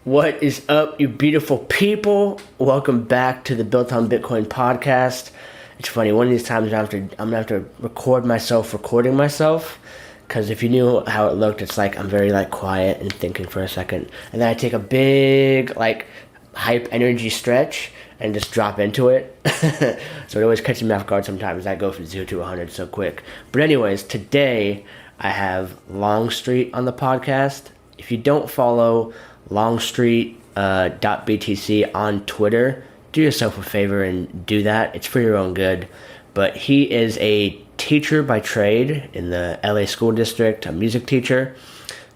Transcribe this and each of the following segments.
What is up, you beautiful people? Welcome back to the Built on Bitcoin podcast. It's funny, one of these times I'm gonna have to record myself recording myself, because if you knew how it looked, it's like I'm very quiet and thinking for a second, and then I take a big hype energy stretch and just drop into it. So it always catches me off guard sometimes. I go from 0 to 100 so quick. But anyways, today I have Longstreet on the podcast. If you don't follow Longstreet .btc on Twitter, do yourself a favor and do that. It's for your own good. But he is a teacher by trade in the LA school district, a music teacher.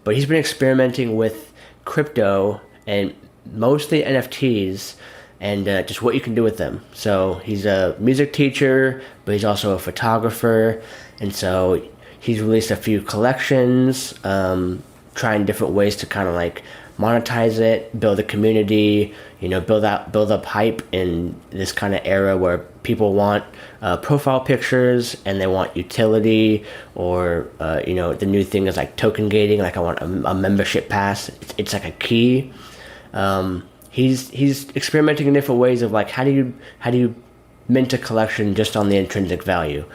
But he's been experimenting with crypto and mostly NFTs and just what you can do with them. So he's a music teacher, but he's also a photographer. And so he's released a few collections, trying different ways to kind of monetize it, build a community, build up hype in this kind of era where people want profile pictures and they want utility, or the new thing is token gating. I want a membership pass. It's like a key. He's experimenting in different ways of how do you mint a collection just on the intrinsic value.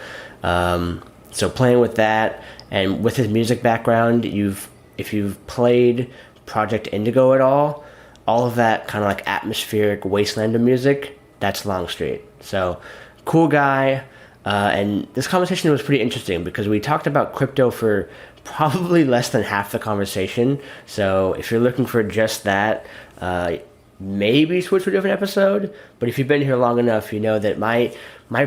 So playing with that, and with his music background, if you've played Project Indigo at all of that kind of atmospheric wasteland of music, that's Longstreet. So cool guy. And this conversation was pretty interesting because we talked about crypto for probably less than half the conversation. So if you're looking for just that, maybe switch to a different episode. But if you've been here long enough, you know that my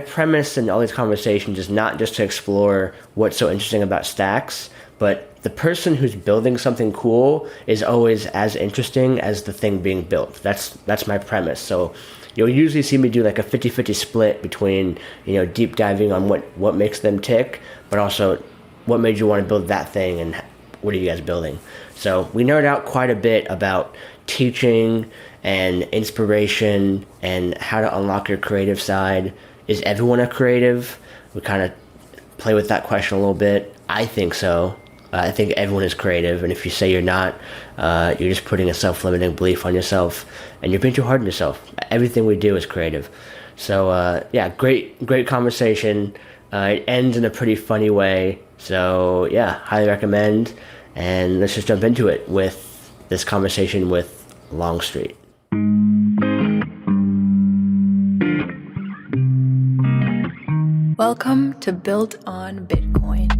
premise in all these conversations is not just to explore what's so interesting about stacks, but the person who's building something cool is always as interesting as the thing being built. That's my premise. So you'll usually see me do a 50-50 split between, deep diving on what makes them tick, but also what made you want to build that thing and what are you guys building. So we nerd out quite a bit about teaching and inspiration and how to unlock your creative side. Is everyone a creative? We kind of play with that question a little bit. I think so. I think everyone is creative, and if you say you're not, you're just putting a self-limiting belief on yourself, and you're being too hard on yourself. Everything we do is creative. So yeah, great conversation. It ends in a pretty funny way. So yeah, highly recommend. And let's just jump into it with this conversation with Longstreet. Welcome to Built on Bitcoin.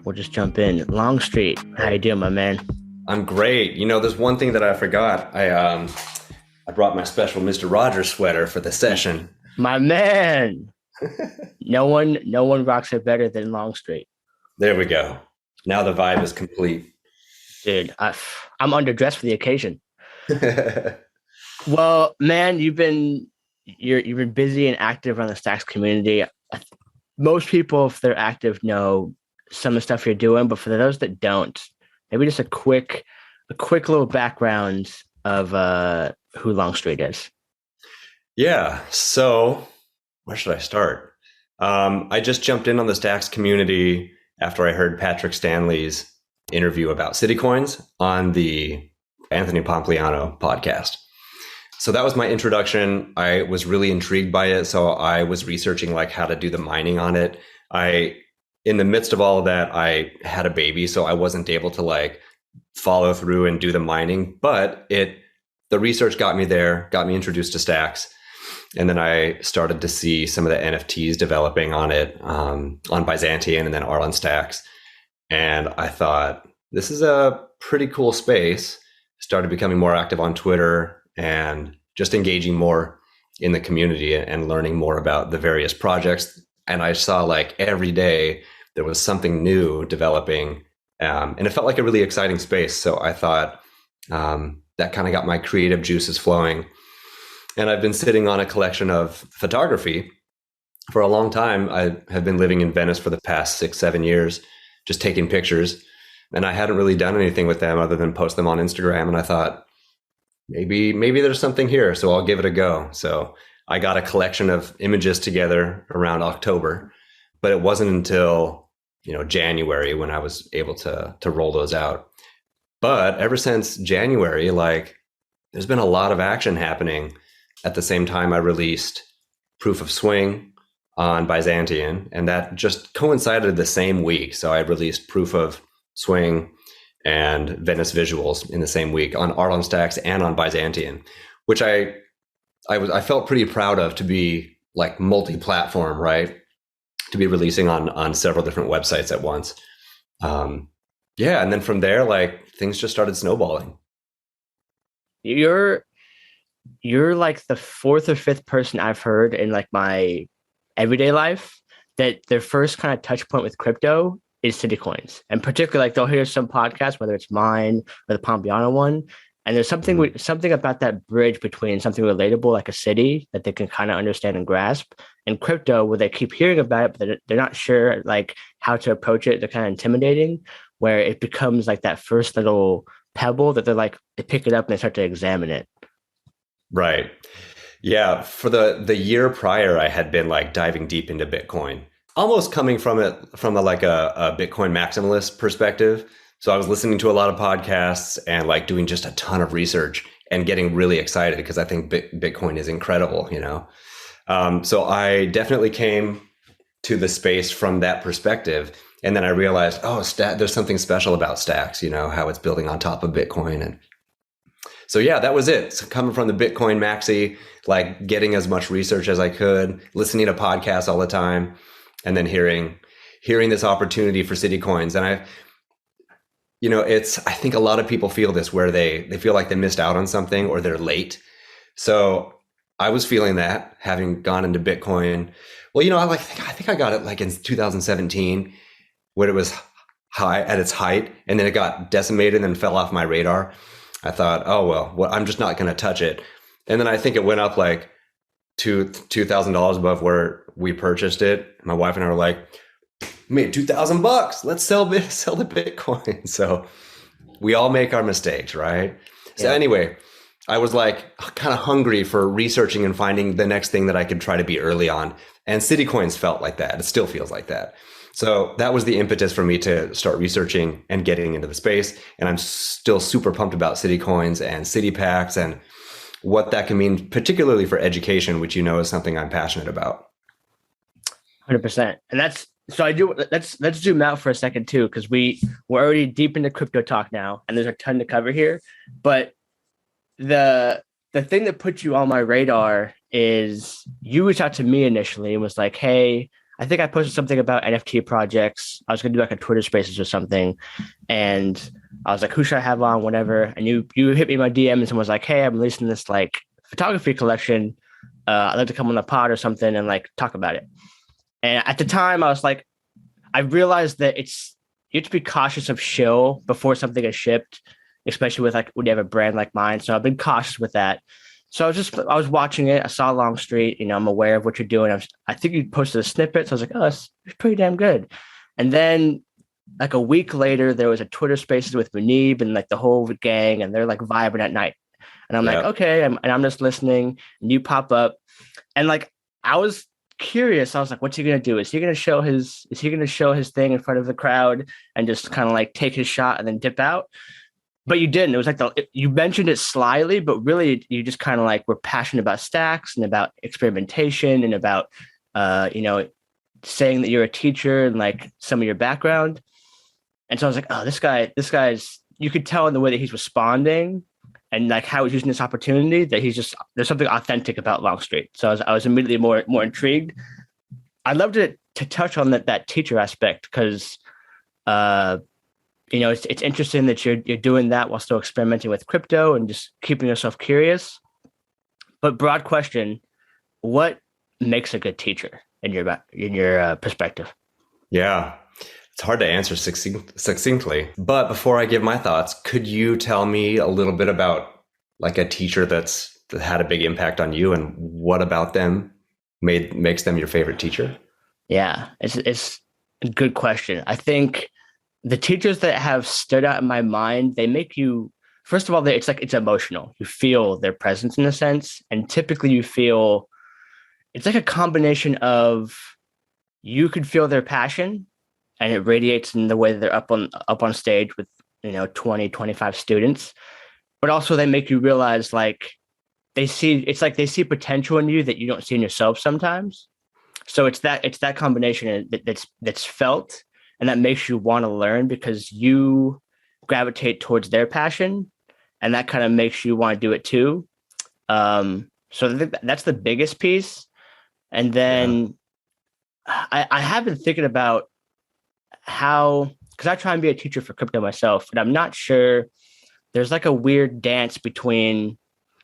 We'll just jump in. Longstreet, how you doing, my man? I'm great. There's one thing that I forgot. I brought my special Mr. Rogers sweater for the session. My man. No one rocks it better than Longstreet. There we go. Now the vibe is complete. Dude, I'm underdressed for the occasion. Well, man, you've been busy and active around the Stacks community. Most people, if they're active, know some of the stuff you're doing, but for those that don't, maybe just a quick little background of who Longstreet is. Yeah. So where should I start? I just jumped in on the Stacks community after I heard Patrick Stanley's interview about Citycoins on the Anthony Pompliano podcast. So that was my introduction. I was really intrigued by it. So I was researching how to do the mining on it. In the midst of all of that, I had a baby, so I wasn't able to follow through and do the mining, but the research got me there, got me introduced to Stacks. And then I started to see some of the NFTs developing on it, on Byzantium and then are on Stacks. And I thought, this is a pretty cool space. Started becoming more active on Twitter and just engaging more in the community and learning more about the various projects. And I saw every day there was something new developing, and it felt like a really exciting space. So I thought that kind of got my creative juices flowing. And I've been sitting on a collection of photography for a long time. I have been living in Venice for the past 6-7 years, just taking pictures. And I hadn't really done anything with them other than post them on Instagram. And I thought, maybe there's something here, so I'll give it a go. So I got a collection of images together around October, but it wasn't until January when I was able to roll those out. But ever since January, like there's been a lot of action happening. At the same time, I released Proof of Swing on Byzantium, and that just coincided the same week. So I released Proof of Swing and Venice Visuals in the same week on Art on Stacks and on Byzantium, which I felt pretty proud of, to be like multi-platform, right? To be releasing on several different websites at once. Yeah, and then from there, like things just started snowballing. You're like the fourth or fifth person I've heard in like my everyday life that their first kind of touch point with crypto is city coins. And particularly like they'll hear some podcasts, whether it's mine or the Pompiano one. And there's something about that bridge between something relatable like a city that they can kind of understand and grasp, and crypto where they keep hearing about it, but they're not sure like how to approach it. They're kind of intimidating, where it becomes like that first little pebble that they're like, they pick it up and they start to examine it. Right. Yeah. For the year prior, I had been like diving deep into Bitcoin, almost coming from it from a Bitcoin maximalist perspective. So I was listening to a lot of podcasts and like doing just a ton of research and getting really excited because I think Bitcoin is incredible, So I definitely came to the space from that perspective. And then I realized, there's something special about Stacks, how it's building on top of Bitcoin. And so, yeah, that was it. So coming from the Bitcoin maxi, like getting as much research as I could, listening to podcasts all the time, and then hearing this opportunity for city coins. And I think a lot of people feel this, where they feel like they missed out on something or they're late. So I was feeling that, having gone into Bitcoin. Well, I think I got it like in 2017 when it was high at its height, and then it got decimated and fell off my radar. I thought, I'm just not going to touch it. And then I think it went up like $2,000 above where we purchased it. My wife and I were like, made $2,000. Let's sell the Bitcoin. So we all make our mistakes, right? Yeah. So anyway, I was like kind of hungry for researching and finding the next thing that I could try to be early on. And city coins felt like that. It still feels like that. So that was the impetus for me to start researching and getting into the space. And I'm still super pumped about city coins and city packs and what that can mean, particularly for education, which is something I'm passionate about. 100%. And let's zoom out for a second too, because we're already deep into crypto talk now, and there's a ton to cover here. But the thing that put you on my radar is you reached out to me initially and was like, hey, I think I posted something about NFT projects. I was going to do like a Twitter Spaces or something. And I was like, who should I have on, whatever. And you hit me in my DM and someone was like, hey, I'm releasing this like photography collection. I'd like to come on the pod or something and like talk about it. And at the time I was like, I realized that you have to be cautious of shill before something is shipped, especially with like when you have a brand like mine. So I've been cautious with that. So I was watching it. I saw Longstreet, I'm aware of what you're doing. I think you posted a snippet. So I was like, oh, it's pretty damn good. And then like a week later, there was a Twitter Spaces with Munib and like the whole gang, and they're like vibing at night. And I'm like, okay. I'm just listening, and you pop up. And like, I was curious. I was like, what's he going to do? Is he going to show his thing in front of the crowd and just kind of like take his shot and then dip out? But you didn't. It was like you mentioned it slyly, but really you just kind of like were passionate about Stacks and about experimentation and about, saying that you're a teacher and like some of your background. And so I was like, oh, this guy's, you could tell in the way that he's responding and like how he's using this opportunity that there's something authentic about Longstreet. So I was immediately more intrigued. I'd love to touch on that teacher aspect because, it's interesting that you're doing that while still experimenting with crypto and just keeping yourself curious. But broad question, what makes a good teacher in your perspective? Yeah, it's hard to answer succinctly. But before I give my thoughts, could you tell me a little bit about like a teacher that had a big impact on you, and what about them makes them your favorite teacher? Yeah, it's a good question. I think the teachers that have stood out in my mind, they make you, first of all, it's emotional. You feel their presence in a sense. And typically you feel, it's like a combination of, you could feel their passion and it radiates in the way that they're up on stage with 20, 25 students. But also they make you realize like they see potential in you that you don't see in yourself sometimes. So it's that combination that's felt, and that makes you want to learn because you gravitate towards their passion, and that kind of makes you want to do it too. So that's the biggest piece. And then I have been thinking about how, because I try and be a teacher for crypto myself, and I'm not sure, there's like a weird dance between,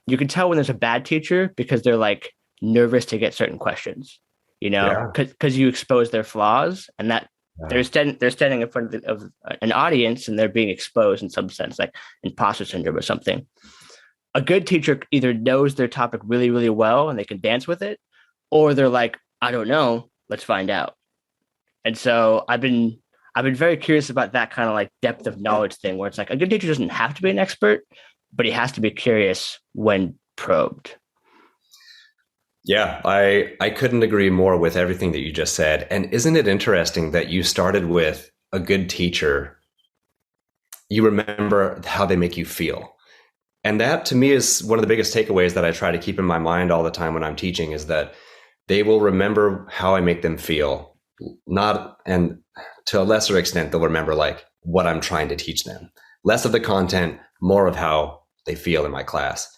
you can tell when there's a bad teacher because they're like nervous to get certain questions, because you expose their flaws, and that they're standing in front of an audience and they're being exposed in some sense, like imposter syndrome or something. A good teacher either knows their topic really, really well and they can dance with it, or they're like, I don't know, let's find out. And so I've been very curious about that kind of like depth of knowledge thing, where it's like a good teacher doesn't have to be an expert, but he has to be curious when probed. Yeah, I couldn't agree more with everything that you just said. And isn't it interesting that you started with a good teacher? You remember how they make you feel. And that to me is one of the biggest takeaways that I try to keep in my mind all the time when I'm teaching, is that they will remember how I make them feel. And to a lesser extent, they'll remember like what I'm trying to teach them. Less of the content, more of how they feel in my class.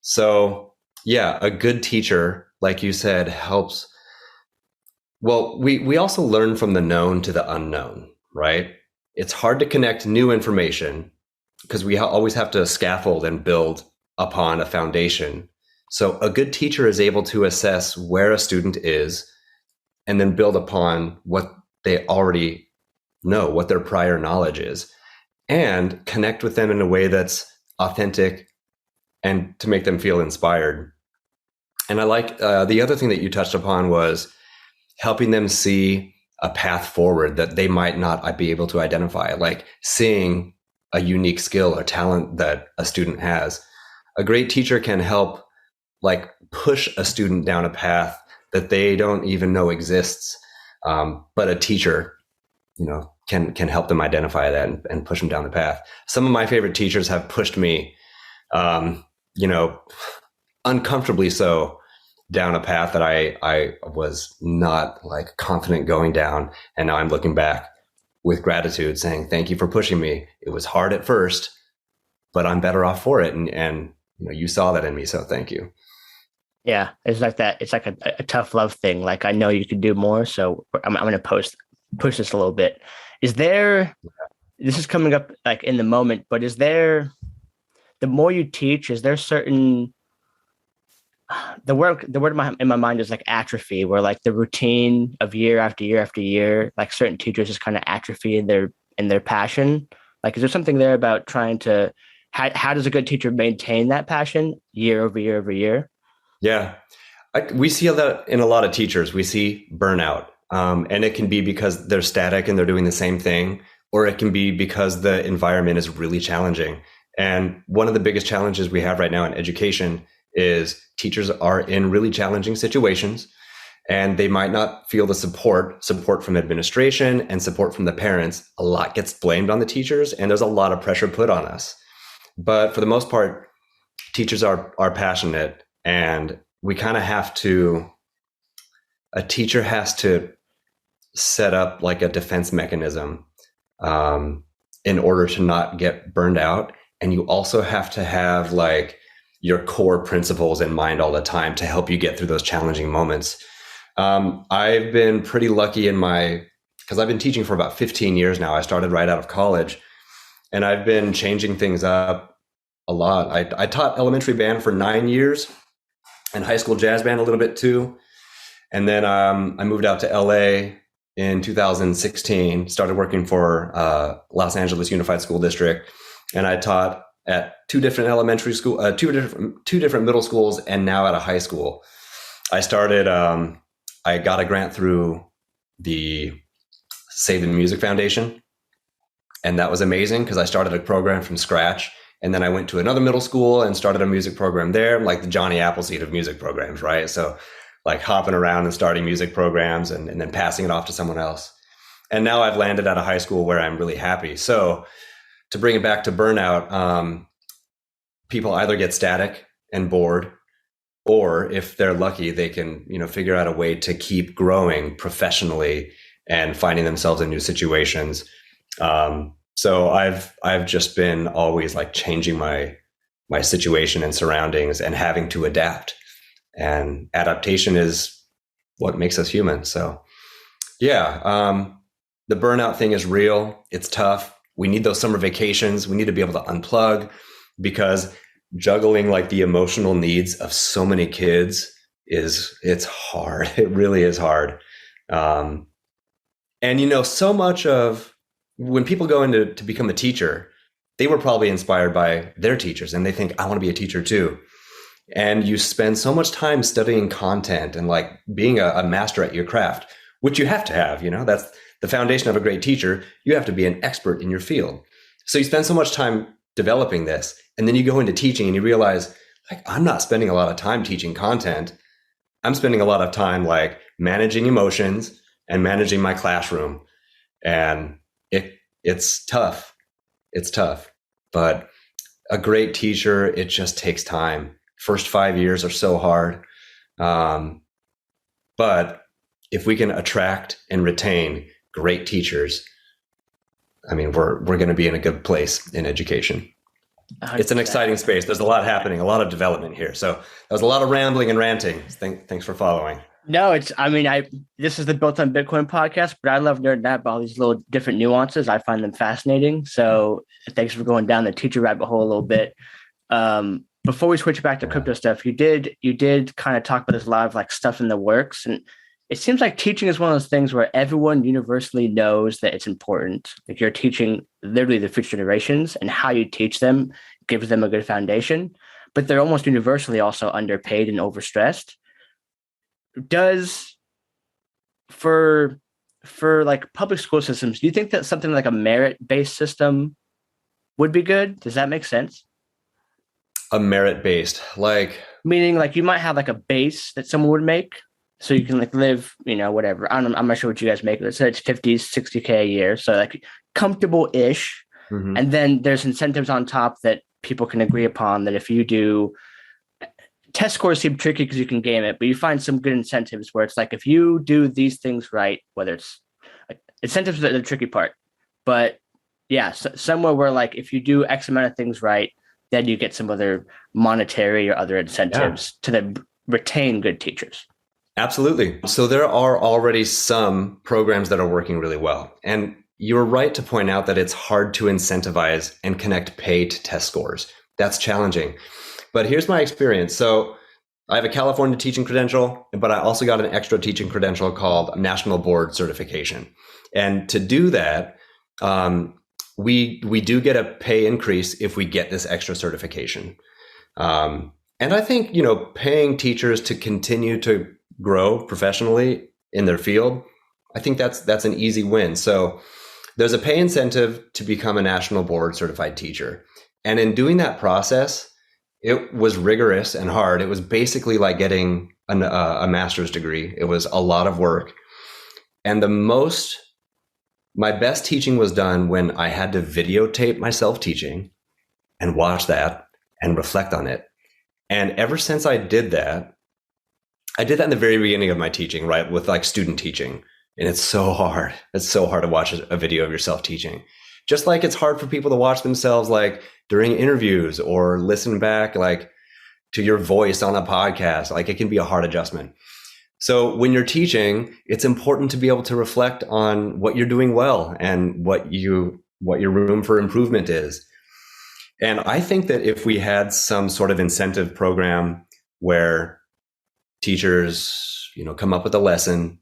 So yeah, a good teacher, like you said, helps. Well, we also learn from the known to the unknown, right? It's hard to connect new information because we always have to scaffold and build upon a foundation. So a good teacher is able to assess where a student is and then build upon what they already know, what their prior knowledge is, and connect with them in a way that's authentic and to make them feel inspired. And I like the other thing that you touched upon was helping them see a path forward that they might not be able to identify, like seeing a unique skill or talent that a student has. A great teacher can help like push a student down a path that they don't even know exists. But a teacher, can help them identify that and push them down the path. Some of my favorite teachers have pushed me, uncomfortably so, down a path that I was not like confident going down. And now I'm looking back with gratitude saying, thank you for pushing me. It was hard at first, but I'm better off for it. And you saw that in me. So thank you. Yeah. It's like that. It's like a tough love thing. Like, I know you could do more. So I'm going to push this a little bit. This is coming up like in the moment, but is there, the more you teach, is there certain, the word in my mind is like atrophy, where like the routine of year after year after year, like certain teachers just kind of atrophy in their passion. Like, is there something there about trying to, how does a good teacher maintain that passion year over year over year? Yeah, we see that in a lot of teachers. We see burnout, and it can be because they're static and they're doing the same thing, or it can be because the environment is really challenging. And one of the biggest challenges we have right now in education is teachers are in really challenging situations, and they might not feel the support from administration and support from the parents. A lot gets blamed on the teachers, and there's a lot of pressure put on us. But for the most part, teachers are passionate, and we kind of have to, a teacher has to set up like a defense mechanism in order to not get burned out. And you also have to have like your core principles in mind all the time to help you get through those challenging moments. I've been pretty lucky because I've been teaching for about 15 years now. I started right out of college, and I've been changing things up a lot. I taught elementary band for 9 years and high school jazz band a little bit too. And then I moved out to LA in 2016, started working for Los Angeles Unified School District. And I taught at two different elementary school, two different middle schools, and now at a high school. I started, I got a grant through the Save the Music Foundation. And that was amazing because I started a program from scratch. And then I went to another middle school and started a music program there, like the Johnny Appleseed of music programs, right? So like hopping around and starting music programs and then passing it off to someone else. And now I've landed at a high school where I'm really happy. So to bring it back to burnout, people either get static and bored, or if they're lucky, they can, figure out a way to keep growing professionally and finding themselves in new situations. So I've just been always like changing my situation and surroundings and having to adapt. And adaptation is what makes us human. So yeah, the burnout thing is real. It's tough. We need those summer vacations. We need to be able to unplug, because juggling like the emotional needs of so many kids it's hard. It really is hard. And so much of when people go into to become a teacher, they were probably inspired by their teachers and they think, I want to be a teacher too. And you spend so much time studying content and like being a master at your craft, which you have to have, that's the foundation of a great teacher. You have to be an expert in your field. So you spend so much time developing this, and then you go into teaching and you realize, like, I'm not spending a lot of time teaching content. I'm spending a lot of time like managing emotions and managing my classroom. And it's tough. It's tough. But a great teacher, it just takes time. First 5 years are so hard. But if we can attract and retain great teachers, I mean, we're going to be in a good place in education. 100%. It's an exciting space. There's a lot happening, a lot of development here. So that was a lot of rambling and ranting. Thanks for following. No, this is the Built on Bitcoin podcast, but I love nerding out about all these little different nuances. I find them fascinating. So thanks for going down the teacher rabbit hole a little bit. Before we switch back to crypto stuff, you did kind of talk about this, a lot of like stuff in the works. And it seems like teaching is one of those things where everyone universally knows that it's important. Like you're teaching literally the future generations, and how you teach them gives them a good foundation, but they're almost universally also underpaid and overstressed. For like public school systems, do you think that something like a merit-based system would be good? Does that make sense? A merit-based, like meaning like you might have like a base that someone would make, so you can like live, whatever. I'm not sure what you guys make. Let's say it's 50, 60K a year. So like comfortable-ish. Mm-hmm. And then there's incentives on top that people can agree upon, that if you do, test scores seem tricky because you can game it, but you find some good incentives where it's like, if you do these things right, whether it's like, incentives are the tricky part, but yeah, somewhere where like, if you do X amount of things right, then you get some other monetary or other incentives to then retain good teachers. Absolutely. So there are already some programs that are working really well. And you're right to point out that it's hard to incentivize and connect pay to test scores. That's challenging. But here's my experience. So I have a California teaching credential, but I also got an extra teaching credential called National Board Certification. And to do that, we do get a pay increase if we get this extra certification. And I think, paying teachers to continue to grow professionally in their field, I think that's an easy win. So there's a pay incentive to become a national board certified teacher. And in doing that process, it was rigorous and hard. It was basically like getting a master's degree. It was a lot of work. And my best teaching was done when I had to videotape myself teaching and watch that and reflect on it. And ever since I did that in the very beginning of my teaching, right? With like student teaching. And it's so hard. It's so hard to watch a video of yourself teaching. Just like it's hard for people to watch themselves like during interviews or listen back like to your voice on a podcast. Like it can be a hard adjustment. So when you're teaching, it's important to be able to reflect on what you're doing well and what your room for improvement is. And I think that if we had some sort of incentive program where teachers, come up with a lesson,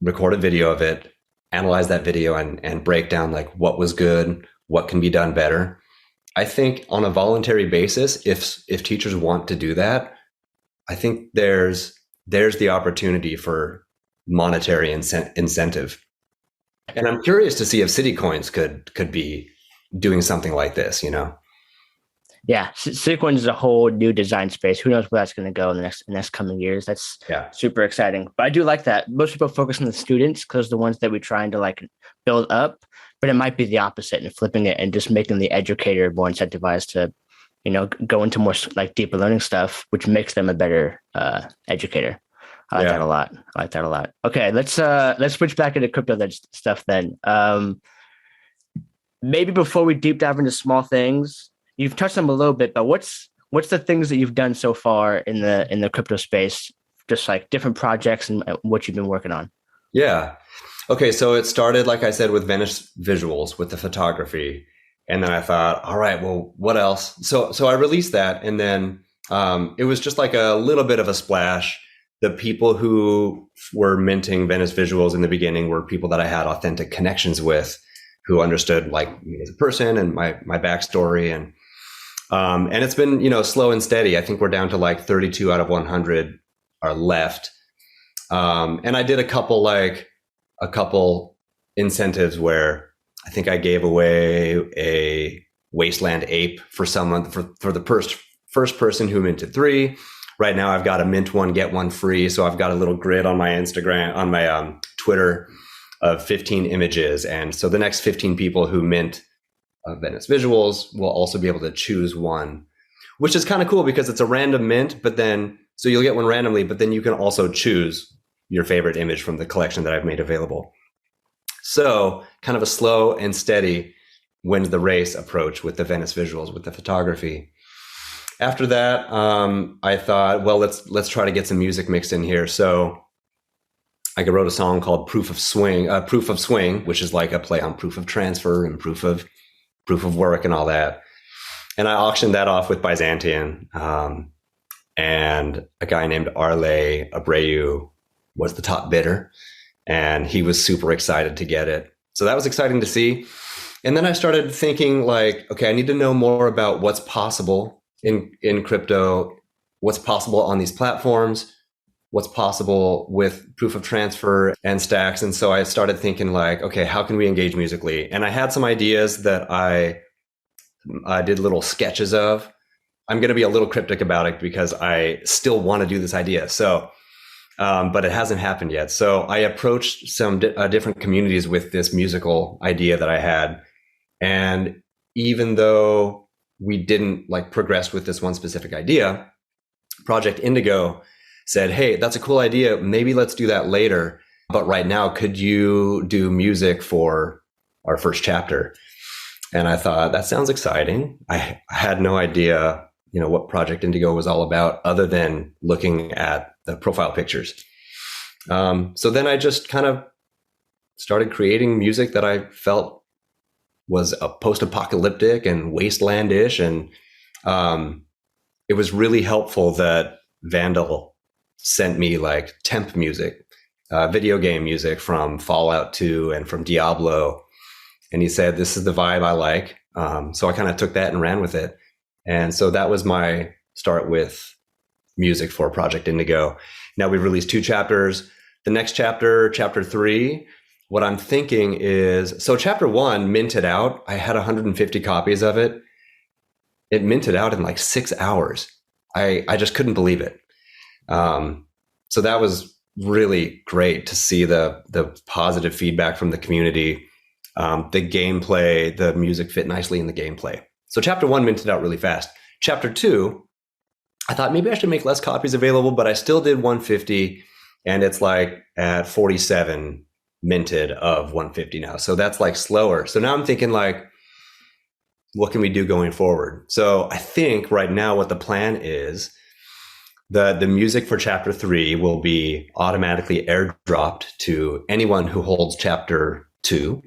record a video of it, analyze that video and break down like what was good, what can be done better. I think on a voluntary basis, if teachers want to do that, I think there's the opportunity for monetary incentive. And I'm curious to see if city coins could be doing something like this, Yeah, Citicoin is a whole new design space. Who knows where that's going to go in the next coming years? That's Yeah. super exciting. But I do like that. Most people focus on the students because the ones that we're trying to like build up, but it might be the opposite and flipping it and just making the educator more incentivized to, go into more like deeper learning stuff, which makes them a better educator. I like that a lot. I like that a lot. Okay, let's switch back into crypto stuff then. Maybe before we deep dive into small things, you've touched on them a little bit, but what's the things that you've done so far in the crypto space, just like different projects and what you've been working on? Yeah. Okay. So it started, like I said, with Venice Visuals with the photography. And then I thought, all right, well, what else? So I released that. And then it was just like a little bit of a splash. The people who were minting Venice Visuals in the beginning were people that I had authentic connections with, who understood like me as a person and my backstory. And it's been, slow and steady. I think we're down to like 32 out of 100 are left. And I did a couple incentives where I think I gave away a wasteland ape for someone for the first person who minted 3. Right now I've got a mint 1, get 1 free. So I've got a little grid on my Instagram, on my Twitter of 15 images. And so the next 15 people who mint Venice Visuals will also be able to choose one, which is kind of cool because it's a random mint, but then, so you'll get one randomly, but then you can also choose your favorite image from the collection that I've made available. So kind of a slow and steady wins the race approach with the Venice Visuals, with the photography. After that, I thought, well, let's try to get some music mixed in here. So I wrote a song called Proof of Swing, which is like a play on proof of transfer and proof of work and all that. And I auctioned that off with Byzantium. And a guy named Arle Abreu was the top bidder. And he was super excited to get it. So that was exciting to see. And then I started thinking like, okay, I need to know more about what's possible in crypto, what's possible on these platforms, what's possible with proof of transfer and stacks. And so I started thinking like, okay, how can we engage musically? And I had some ideas that I did little sketches of. I'm going to be a little cryptic about it because I still want to do this idea. So, but it hasn't happened yet. So I approached some different communities with this musical idea that I had. And even though we didn't like progress with this one specific idea, Project Indigo said, hey, that's a cool idea. Maybe let's do that later. But right now, could you do music for our first chapter? And I thought, that sounds exciting. I had no idea, what Project Indigo was all about other than looking at the profile pictures. So then I just kind of started creating music that I felt was a post-apocalyptic and wastelandish. And it was really helpful that Vandal sent me like temp music, video game music from Fallout 2 and from Diablo. And he said, this is the vibe I like. So I kind of took that and ran with it. And so that was my start with music for Project Indigo. Now we've released 2 chapters. The next chapter, chapter 3, what I'm thinking is, so chapter 1 minted out. I had 150 copies of it. It minted out in like 6 hours. I just couldn't believe it. So that was really great to see the positive feedback from the community. The gameplay, the music fit nicely in the gameplay. So chapter 1 minted out really fast. Chapter 2, I thought maybe I should make less copies available, but I still did 150, and it's like at 47 minted of 150 now. So that's like slower. So now I'm thinking like, what can we do going forward? So I think right now what the plan is, the music for chapter 3 will be automatically airdropped to anyone who holds chapter 2.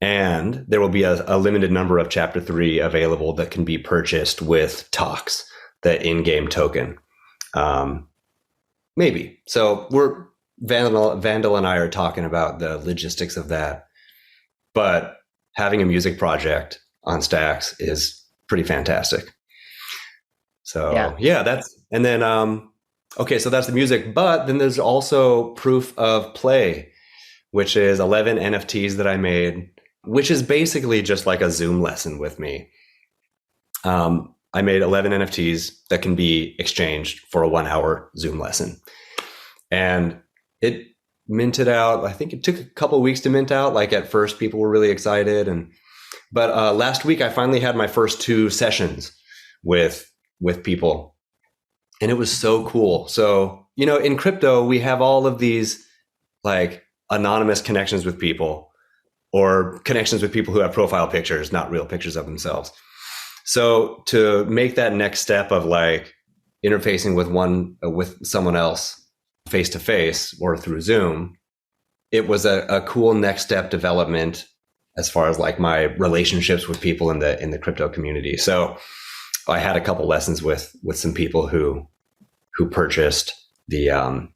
And there will be a limited number of chapter 3 available that can be purchased with Tox, the in-game token. Maybe. So Vandal and I are talking about the logistics of that. But having a music project on Stacks is pretty fantastic. So yeah that's, and then, okay, so that's the music, but then there's also Proof of Play, which is 11 NFTs that I made, which is basically just like a Zoom lesson with me. I made 11 NFTs that can be exchanged for a 1 hour Zoom lesson. And it minted out. I think it took a couple of weeks to mint out. Like at first people were really excited. But last week I finally had my first 2 sessions with people. And it was so cool. So, in crypto, we have all of these like anonymous connections with people, or connections with people who have profile pictures, not real pictures of themselves. So to make that next step of like interfacing with someone else face to face or through Zoom, it was a cool next step development as far as like my relationships with people in the crypto community. So I had a couple lessons with some people who purchased the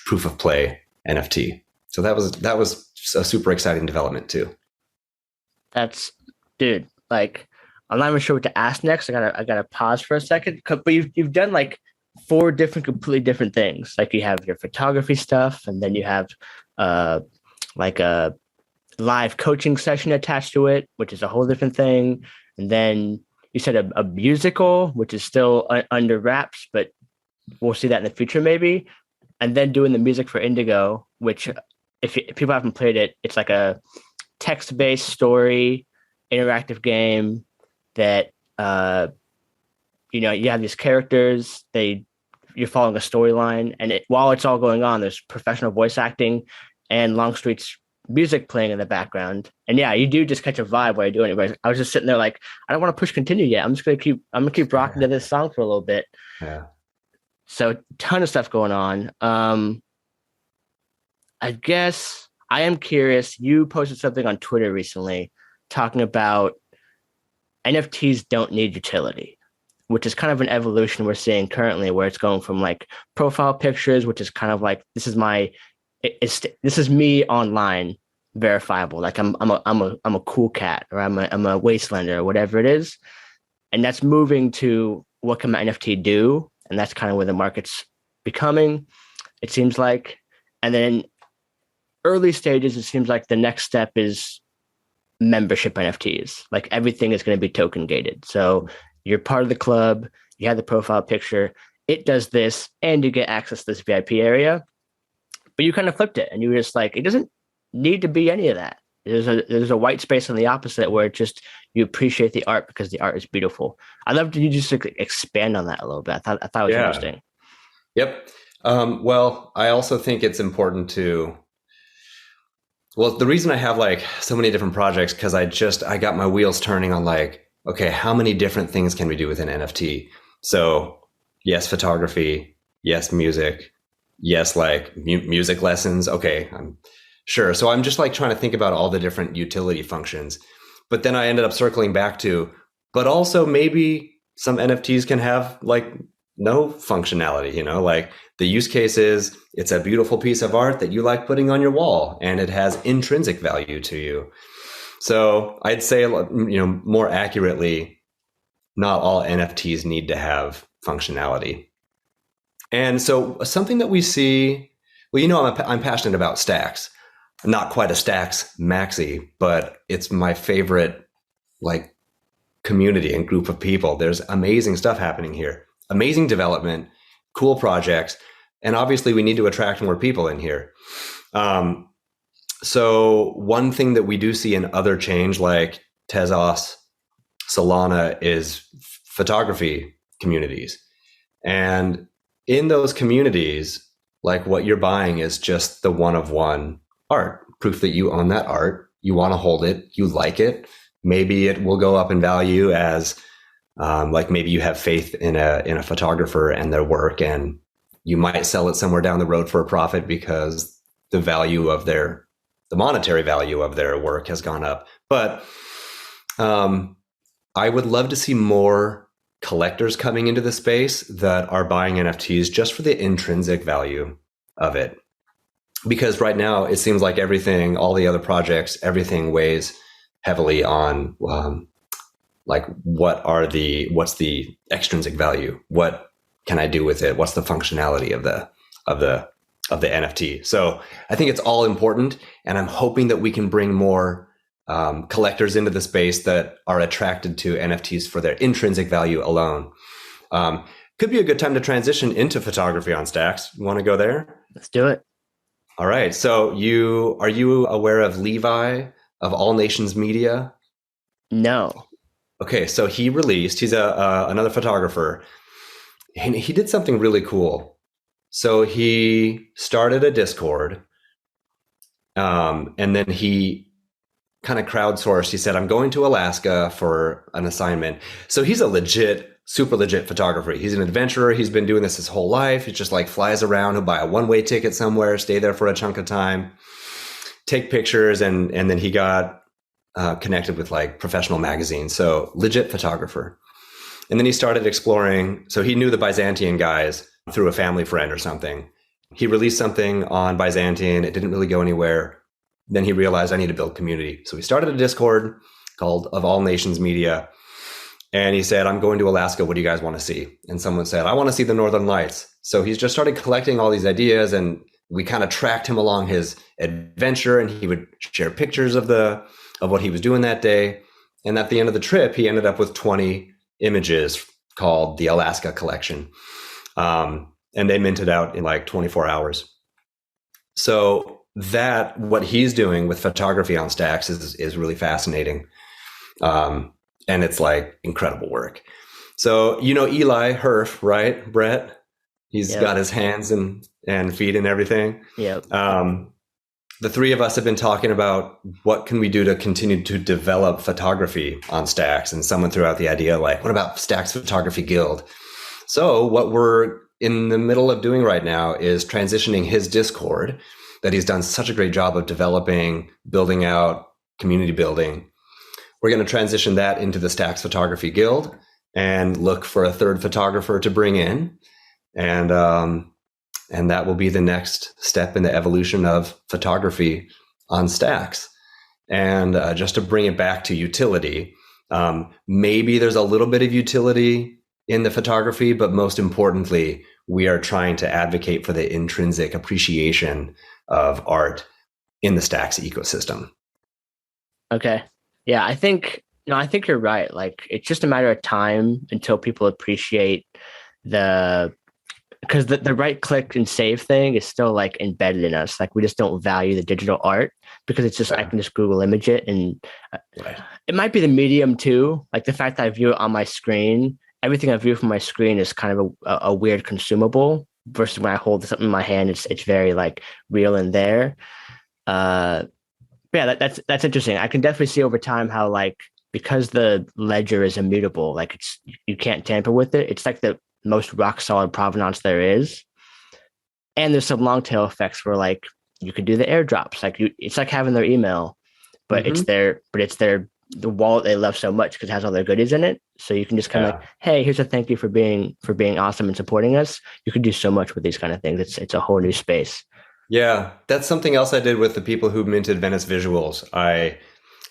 proof of play NFT. So that was a super exciting development too. That's, dude, like, I'm not even sure what to ask next. I gotta pause for a second. But you've done like 4 completely different things. Like you have your photography stuff, and then you have like a live coaching session attached to it, which is a whole different thing. And then you said a musical, which is still under wraps, but we'll see that in the future maybe. And then doing the music for Indigo, which if people haven't played it, it's like a text-based story, interactive game that, you have these characters, you're following a storyline, and while it's all going on, there's professional voice acting and Longstreet's music playing in the background. And yeah, you do just catch a vibe while you're doing it. But I was just sitting there like, I don't want to push continue yet. I'm gonna keep rocking to this song for a little bit. Yeah. So ton of stuff going on. I guess I am curious. You posted something on Twitter recently talking about NFTs don't need utility, which is kind of an evolution we're seeing currently, where it's going from like profile pictures, which is kind of like, this is me online, verifiable. Like I'm a cool cat, or I'm a wastelander, or whatever it is, and that's moving to what can my NFT do, and that's kind of where the market's becoming, it seems like. And then early stages, it seems like the next step is membership NFTs. Like everything is going to be token gated. So you're part of the club, you have the profile picture, it does this, and you get access to this VIP area. But you kind of flipped it, and you were just like, it doesn't need to be any of that. There's a white space on the opposite, where it just, you appreciate the art because the art is beautiful. I'd love to you just expand on that a little bit. I thought it was interesting. Yep. Well, I also think it's important the reason I have like so many different projects, because I got my wheels turning on like, okay, how many different things can we do with an NFT? So yes, photography, yes, music, yes, like music lessons. Okay, I'm sure. So I'm just like trying to think about all the different utility functions. But then I ended up circling back to, but also maybe some NFTs can have like no functionality, like the use case is it's a beautiful piece of art that you like putting on your wall, and it has intrinsic value to you. So I'd say, more accurately, not all NFTs need to have functionality. And so something that we see, I'm passionate about stacks. I'm not quite a stacks maxi, but it's my favorite like community and group of people. There's amazing stuff happening here, amazing development, cool projects, and obviously we need to attract more people in here. So one thing that we do see in other chains like Tezos, Solana, is photography communities. And in those communities, like what you're buying is just the one of one art, proof that you own that art, you want to hold it, you like it. Maybe it will go up in value as like maybe you have faith in a photographer and their work, and you might sell it somewhere down the road for a profit because the monetary value of their work has gone up. But I would love to see more collectors coming into the space that are buying NFTs just for the intrinsic value of it. Because right now it seems like all the other projects, everything weighs heavily on like what's the extrinsic value? What can I do with it? What's the functionality of the NFT? So I think it's all important, and I'm hoping that we can bring more collectors into the space that are attracted to NFTs for their intrinsic value alone. Could be a good time to transition into photography on Stacks. You want to go there? Let's do it. All right. So are you aware of Levi of All Nations Media? No. Okay. So he's another photographer. And he did something really cool. So he started a Discord, and then he kind of crowdsourced. He said, I'm going to Alaska for an assignment. So he's a super legit photographer. He's an adventurer. He's been doing this his whole life. He just like flies around. He'll buy a one-way ticket somewhere, stay there for a chunk of time, take pictures. And then he got connected with like professional magazines. So legit photographer. And then he started exploring. So he knew the Byzantine guys through a family friend or something. He released something on Byzantine. It didn't really go anywhere. Then he realized I need to build community. So he started a Discord called Of All Nations Media. And he said, I'm going to Alaska. What do you guys want to see? And someone said, I want to see the Northern Lights. So he's just started collecting all these ideas, and we kind of tracked him along his adventure, and he would share pictures of what he was doing that day. And at the end of the trip, he ended up with 20 images called the Alaska Collection. And they minted out in like 24 hours. So what he's doing with photography on Stacks is really fascinating. And it's like incredible work. So, Eli Herf, right? Brett, he's got his hands and feet and everything. Yep. The three of us have been talking about what can we do to continue to develop photography on Stacks. And someone threw out the idea, like, what about Stacks Photography Guild? So what we're in the middle of doing right now is transitioning his Discord that he's done such a great job of developing, building out, community building. We're going to transition that into the Stacks Photography Guild and look for a third photographer to bring in. And that will be the next step in the evolution of photography on Stacks. And just to bring it back to utility, maybe there's a little bit of utility in the photography, but most importantly, we are trying to advocate for the intrinsic appreciation of art in the Stacks ecosystem. Okay. Yeah, I think you're right. Like, it's just a matter of time until people appreciate because the right click and save thing is still like embedded in us. Like, we just don't value the digital art because it's just, I can just Google image it, and it might be the medium too. Like the fact that I view it on my screen, everything I view from my screen is kind of a weird consumable versus when I hold something in my hand, it's very like real in there. Yeah, that's interesting. I can definitely see over time how, like, because the ledger is immutable, like you can't tamper with it. It's like the most rock solid provenance there is. And there's some long tail effects where, like, you can do the airdrops. Like, it's like having their email, but it's the wallet they love so much because it has all their goodies in it. So you can just kind of like, hey, here's a thank you for being awesome and supporting us. You can do so much with these kind of things. It's a whole new space. Yeah, that's something else I did with the people who minted Venice Visuals. I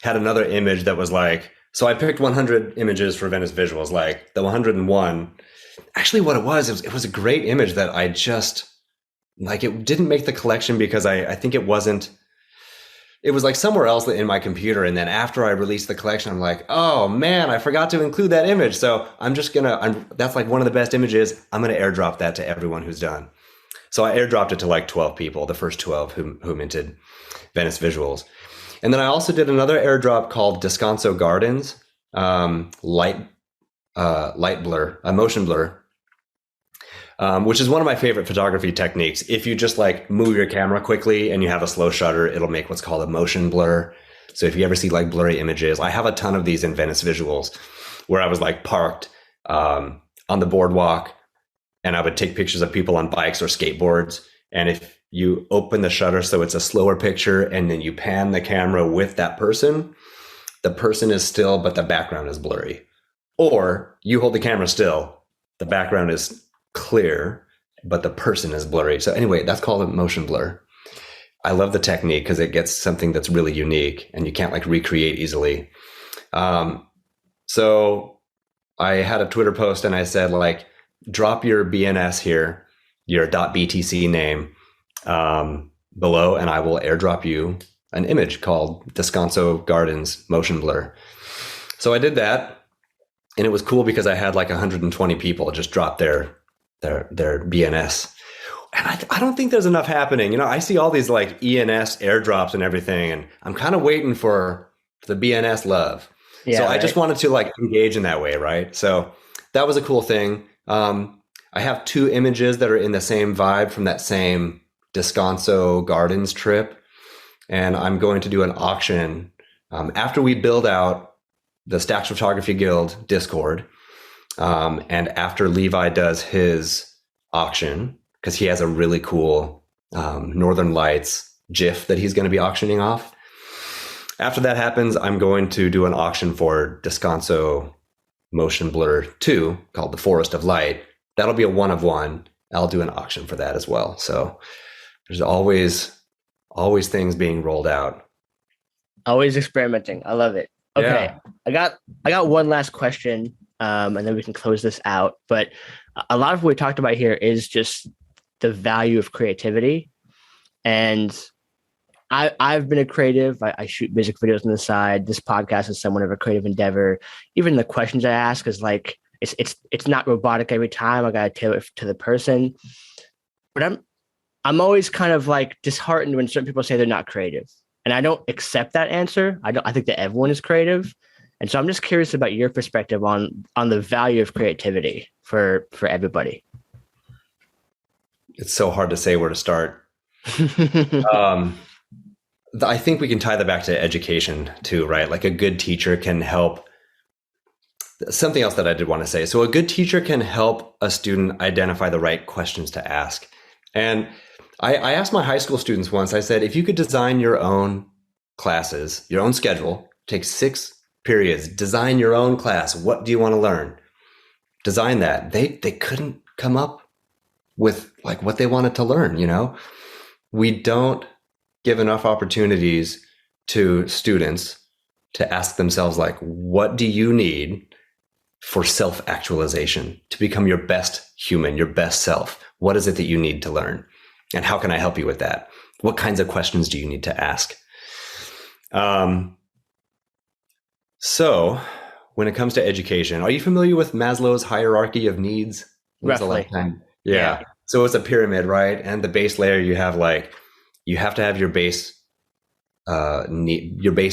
had another image that was like, so I picked 100 images for Venice Visuals, like the 101. Actually, what it was a great image that I just, like, it didn't make the collection because I think it was like somewhere else in my computer. And then after I released the collection, I'm like, oh man, I forgot to include that image. So that's like one of the best images. I'm going to airdrop that to everyone who's done. So I airdropped it to like 12 people, the first 12 who minted Venice Visuals. And then I also did another airdrop called Descanso Gardens, light blur, motion blur, which is one of my favorite photography techniques. If you just like move your camera quickly and you have a slow shutter, it'll make what's called a motion blur. So if you ever see like blurry images, I have a ton of these in Venice Visuals where I was like parked on the boardwalk, and I would take pictures of people on bikes or skateboards. And if you open the shutter so it's a slower picture and then you pan the camera with that person, the person is still, but the background is blurry. Or you hold the camera still, the background is clear, but the person is blurry. So anyway, that's called a motion blur. I love the technique because it gets something that's really unique and you can't like recreate easily. So I had a Twitter post and I said, like, drop your BNS here, your .btc name below, and I will airdrop you an image called Descanso Gardens Motion Blur. So I did that, and it was cool because I had like 120 people just drop their BNS. And I don't think there's enough happening. You know, I see all these like ENS airdrops and everything, and I'm kind of waiting for the BNS love. Yeah, so I right. just wanted to like engage in that way, right? So that was a cool thing. I have 2 images that are in the same vibe from that same Descanso Gardens trip. And I'm going to do an auction after we build out the Stacks Photography Guild Discord. And after Levi does his auction, because he has a really cool Northern Lights GIF that he's going to be auctioning off. After that happens, I'm going to do an auction for Descanso Motion Blur 2 called The Forest of Light. That'll be a 1 of 1. I'll do an auction for that as well. So there's always things being rolled out. Always experimenting. I love it. Okay. Yeah. I got one last question, and then we can close this out. But a lot of what we talked about here is just the value of creativity. And I've been a creative. I shoot music videos on the side. This podcast is somewhat of a creative endeavor. Even the questions I ask is like, it's not robotic every time. I got to tailor it to the person. But I'm always kind of like disheartened when certain people say they're not creative. And I don't accept that answer. I think that everyone is creative. And so I'm just curious about your perspective on the value of creativity for everybody. It's so hard to say where to start. I think we can tie that back to education too, right? Like a good teacher can help. Something else that I did want to say. So a good teacher can help a student identify the right questions to ask. And I asked my high school students once, I said, if you could design your own classes, your own schedule, take 6 periods, design your own class. What do you want to learn? Design that. They couldn't come up with like what they wanted to learn, you know? We don't give enough opportunities to students to ask themselves like, what do you need for self-actualization to become your best human, your best self? What is it that you need to learn? And how can I help you with that? What kinds of questions do you need to ask? So when it comes to education, are you familiar with Maslow's hierarchy of needs? Roughly. Yeah. So it's a pyramid, right? And the base layer, you have to have your base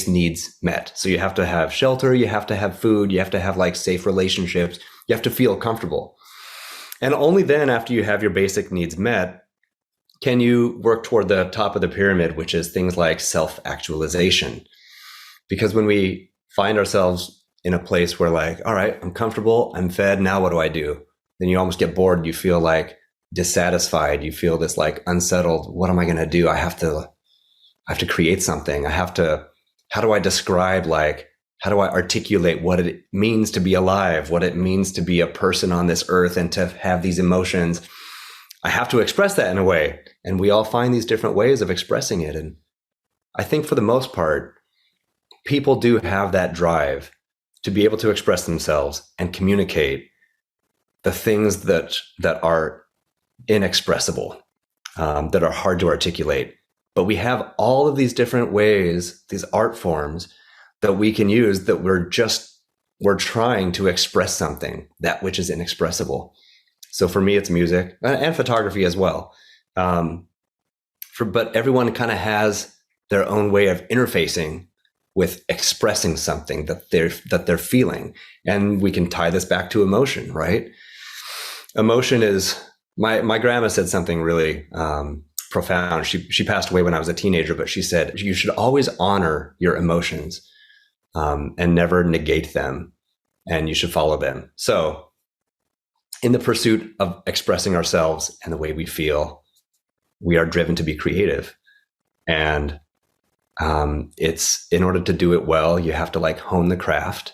needs met. So you have to have shelter, you have to have food, you have to have like safe relationships, you have to feel comfortable. And only then, after you have your basic needs met, can you work toward the top of the pyramid, which is things like self-actualization. Because when we find ourselves in a place where like, all right, I'm comfortable, I'm fed, now what do I do? Then you almost get bored, you feel like dissatisfied, you feel this like unsettled, what am I going to do? I have to create something. how do I describe, like, how do I articulate what it means to be alive, what it means to be a person on this earth and to have these emotions? I have to express that in a way. And we all find these different ways of expressing it. And I think for the most part, people do have that drive to be able to express themselves and communicate the things that are inexpressible, that are hard to articulate. But we have all of these different ways, these art forms that we can use that we're trying to express something, that which is inexpressible. So for me, it's music and photography as well. But everyone kind of has their own way of interfacing with expressing something that they're feeling. And we can tie this back to emotion, right? Emotion is, my grandma said something really profound. She passed away when I was a teenager, but she said, you should always honor your emotions and never negate them, and you should follow them. So in the pursuit of expressing ourselves and the way we feel, we are driven to be creative. And it's, in order to do it well, you have to like hone the craft,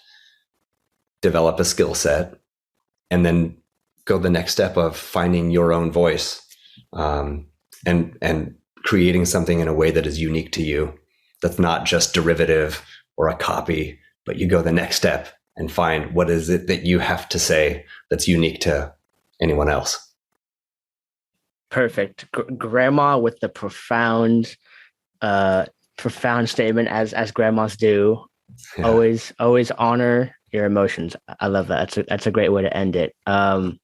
develop a skill set, and then go the next step of finding your own voice, and creating something in a way that is unique to you, that's not just derivative or a copy, but you go the next step and find what is it that you have to say that's unique to anyone else. Perfect. Grandma with the profound profound statement, as grandmas do. Yeah. Always honor your emotions. I love that. That's a great way to end it. Well,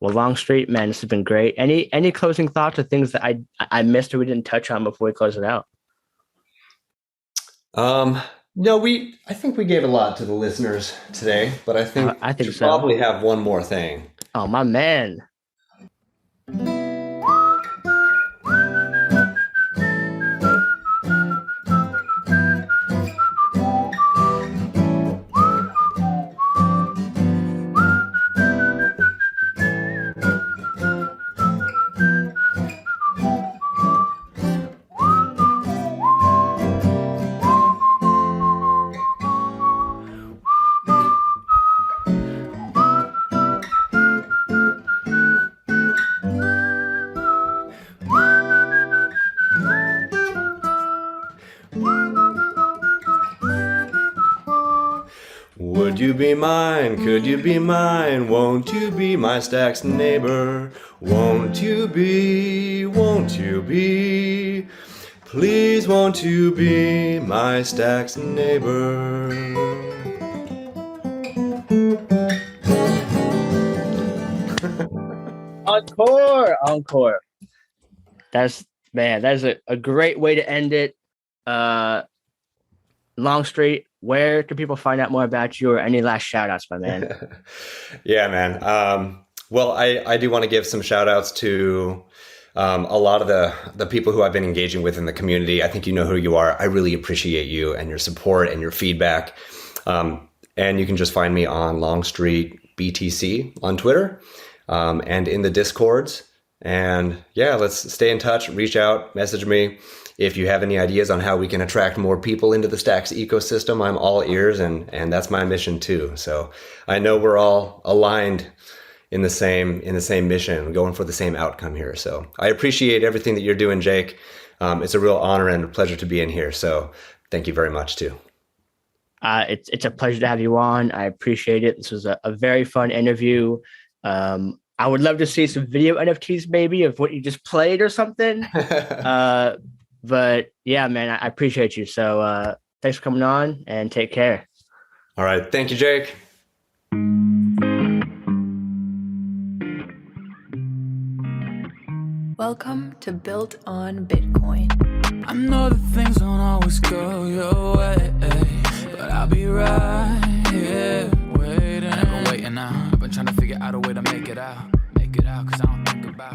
Longstreet, man, this has been great. Any closing thoughts or things that I missed or we didn't touch on before we close it out? No, I think we gave a lot to the listeners today, but I think I think we so. probably have one more thing. Oh, my man. Would you be mine? Could you be mine? Won't you be my Stacks neighbor? Won't you be? Won't you be? Please won't you be my Stacks neighbor? Encore. That's a great way to end it. Longstreet, where can people find out more about you, or any last shout outs, my man? Yeah, man. Well, I do want to give some shout outs to a lot of the people who I've been engaging with in the community. I think you know who you are. I really appreciate you and your support and your feedback. And you can just find me on Longstreet BTC on Twitter and in the Discords. And yeah, let's stay in touch, reach out, message me. If you have any ideas on how we can attract more people into the Stacks ecosystem, I'm all ears, and that's my mission too. So I know we're all aligned in the same mission, going for the same outcome here. So I appreciate everything that you're doing, Jake. It's a real honor and a pleasure to be in here. So thank you very much too. It's a pleasure to have you on. I appreciate it. This was a very fun interview. I would love to see some video NFTs maybe of what you just played or something. But yeah, man, I appreciate you. So thanks for coming on, and take care. All right. Thank you, Jake. Welcome to Built on Bitcoin. I know that things don't always go your way, but I'll be right here waiting. I've been waiting now. I've been trying to figure out a way to make it out, 'cause I don't think about